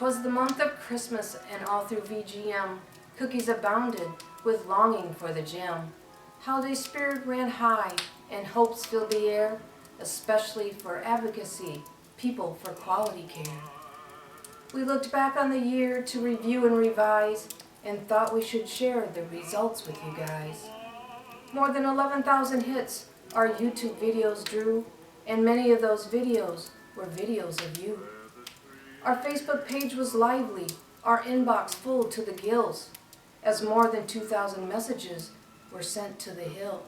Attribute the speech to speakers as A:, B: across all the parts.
A: 'Twas the month of Christmas, and all through VGM, cookies abounded with longing for the gym. Holiday spirit ran high, and hopes filled the air, especially for advocacy, people for quality care. We looked back on the year to review and revise, and thought we should share the results with you guys. More than 11,000 hits our YouTube videos drew, and many of those videos were videos of you. Our Facebook page was lively, our inbox full to the gills, as more than 2,000 messages were sent to the hill.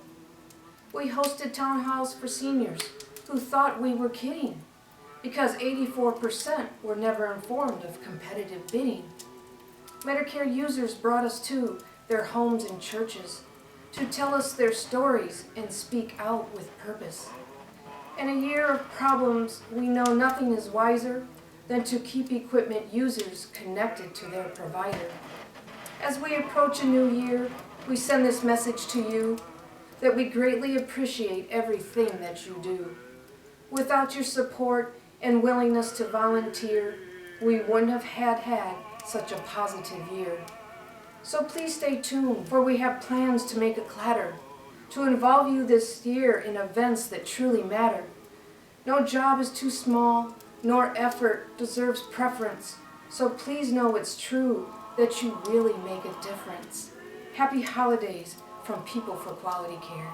A: We hosted town halls for seniors who thought we were kidding, because 84% were never informed of competitive bidding. Medicare users brought us to their homes and churches to tell us their stories and speak out with purpose. In a year of problems, we know nothing is wiser than to keep equipment users connected to their provider. As we approach a new year, we send this message to you that we greatly appreciate everything that you do. Without your support and willingness to volunteer, we wouldn't have had such a positive year. So please stay tuned, for we have plans to make a clatter, to involve you this year in events that truly matter. No job is too small, nor effort deserves preference, so please know it's true that you really make a difference. Happy holidays from People for Quality Care.